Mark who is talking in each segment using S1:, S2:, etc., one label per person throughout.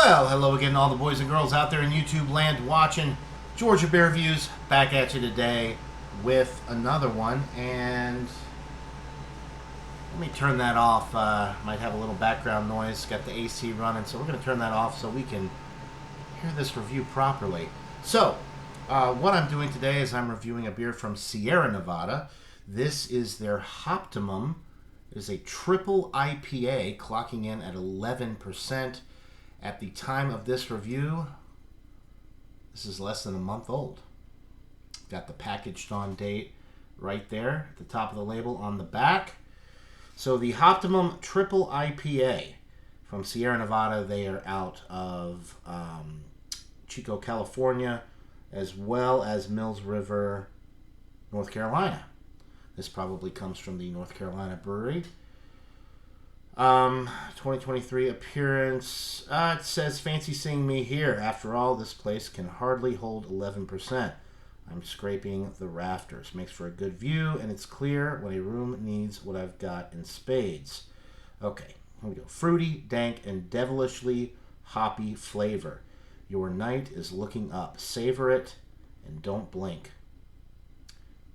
S1: Well, hello again, all the boys and girls out there in YouTube land watching Georgia Beer Reviews. Back at you today with another one, and let me turn that off. Might have a little background noise. Got the AC running, so we're going to turn that off so we can hear this review properly. So, what I'm doing today is I'm reviewing a beer from Sierra Nevada. This is their Hoptimum. It is a triple IPA, clocking in at 11%. At the time of this review, this is less than a month old. Got the packaged on date right there at the top of the label on the back. So the Hoptimum Triple IPA from Sierra Nevada. They are out of Chico, California, as well as Mills River, North Carolina. This probably comes from the North Carolina brewery. 2023 appearance. It says, fancy seeing me here. After all, this place can hardly hold 11%. I'm scraping the rafters. Makes for a good view, and it's clear when a room needs what I've got in spades. Okay, here we go. Fruity, dank, and devilishly hoppy flavor. Your night is looking up. Savor it and don't blink.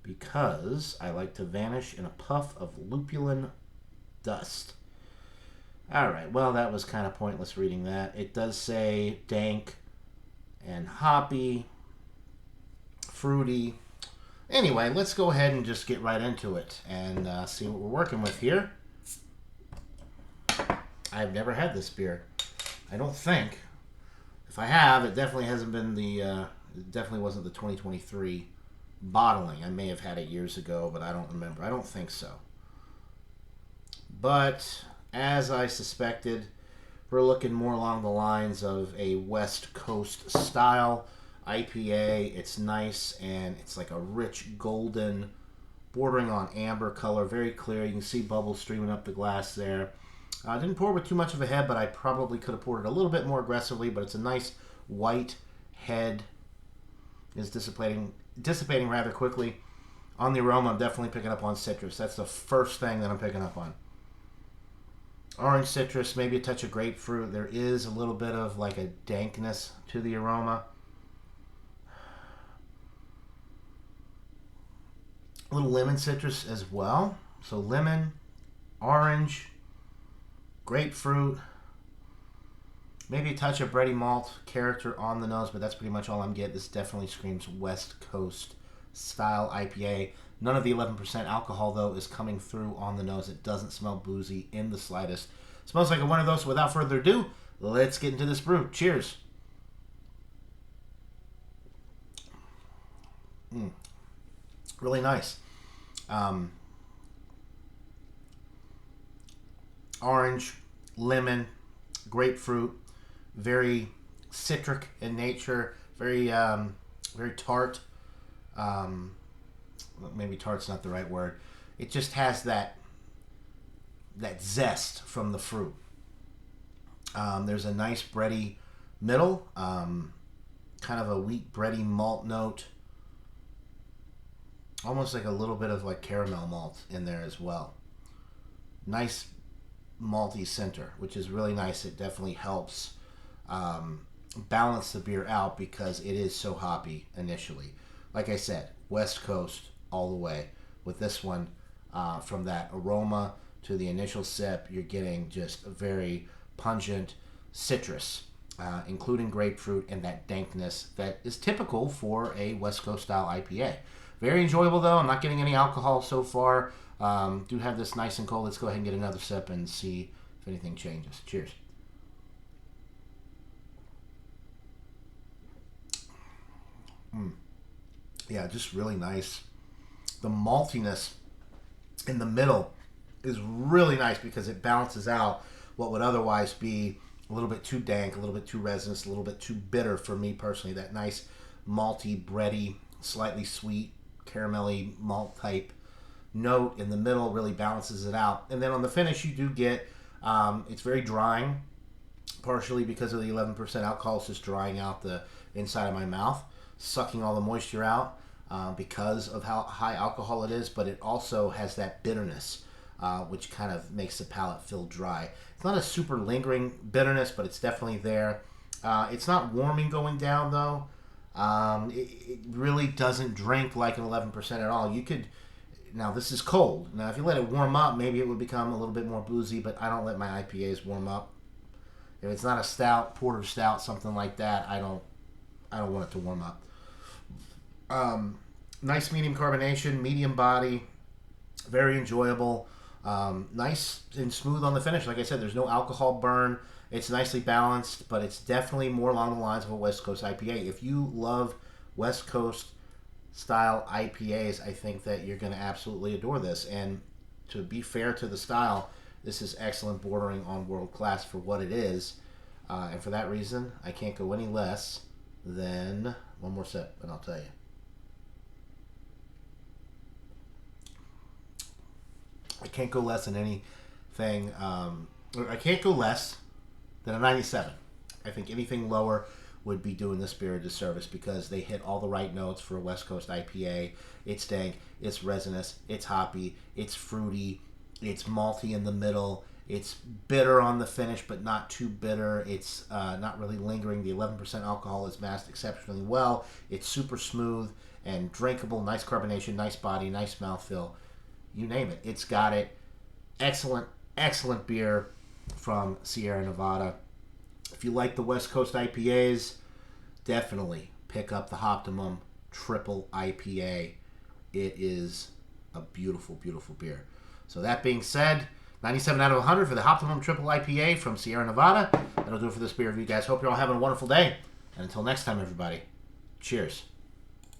S1: Because I like to vanish in a puff of lupulin dust. Alright, well, that was kind of pointless reading that. It does say dank and hoppy, fruity. Anyway, let's go ahead and just get right into it and see what we're working with here. I've never had this beer. I don't think. If I have, it definitely hasn't been the, it definitely wasn't the 2023 bottling. I may have had it years ago, but I don't remember. I don't think so. But as I suspected, we're looking more along the lines of a West Coast style IPA. It's nice, and it's like a rich golden, bordering on amber color, very clear. You can see bubbles streaming up the glass there. I didn't pour with too much of a head, but I probably could have poured it a little bit more aggressively, but it's a nice white head. Is dissipating rather quickly. On the aroma, I'm definitely picking up on citrus. That's the first thing that I'm picking up on. Orange citrus, maybe a touch of grapefruit. There is a little bit of like a dankness to the aroma. A little lemon citrus as well. So lemon, orange, grapefruit, maybe a touch of bready malt character on the nose, but that's pretty much all I'm getting. This definitely screams West Coast style IPA. None of the 11% alcohol, though, is coming through on the nose. It doesn't smell boozy in the slightest. It smells like one of those. So without further ado, let's get into this brew. Cheers. Really nice. Orange, lemon, grapefruit, very citric in nature, very tart. Maybe tart's not the right word. It just has that zest from the fruit. There's a nice bready middle, kind of a wheat bready malt note, almost like a little bit of like caramel malt in there as well. Nice malty center, which is really nice. It definitely helps balance the beer out because it is so hoppy initially. Like I said, West Coast all the way with this one. From that aroma to the initial sip, you're getting just a very pungent citrus, including grapefruit and that dankness that is typical for a West Coast style IPA. Very enjoyable though. I'm not getting any alcohol so far. Do have this nice and cold. Let's go ahead and get another sip and see if anything changes. Cheers. Yeah, just really nice. The maltiness in the middle is really nice because it balances out what would otherwise be a little bit too dank, a little bit too resinous, a little bit too bitter for me personally. That nice malty, bready, slightly sweet, caramelly malt type note in the middle really balances it out. And then on the finish, you do get, it's very drying, partially because of the 11% alcohol. It's just drying out the inside of my mouth, sucking all the moisture out because of how high alcohol it is, but it also has that bitterness which kind of makes the palate feel dry. It's not a super lingering bitterness, but it's definitely there. It's not warming going down, though. It really doesn't drink like an 11% at all. You could... Now, this is cold. Now, if you let it warm up, maybe it would become a little bit more boozy, but I don't let my IPAs warm up. If it's not a stout, porter stout, something like that, I don't want it to warm up. Nice medium carbonation, medium body, very enjoyable. Nice and smooth on the finish. Like I said, there's no alcohol burn. It's nicely balanced, but it's definitely more along the lines of a West Coast IPA. If you love West Coast style IPAs, I think that you're going to absolutely adore this. And to be fair to the style, this is excellent, bordering on world class for what it is. And for that reason, I can't go any less than one more sip, and I'll tell you. I can't go less than anything. I can't go less than a 97. I think anything lower would be doing this beer a disservice because they hit all the right notes for a West Coast IPA. It's dank, it's resinous, it's hoppy, it's fruity, it's malty in the middle, it's bitter on the finish but not too bitter. It's not really lingering. The 11% alcohol is masked exceptionally well. It's super smooth and drinkable, nice carbonation, nice body, nice mouthfeel. You name it, it's got it. Excellent, excellent beer from Sierra Nevada. If you like the West Coast IPAs, definitely pick up the Hoptimum Triple IPA. It is a beautiful, beautiful beer. So that being said, 97 out of 100 for the Hoptimum Triple IPA from Sierra Nevada. That'll do it for this beer review, guys. Hope you're all having a wonderful day. And until next time, everybody, cheers.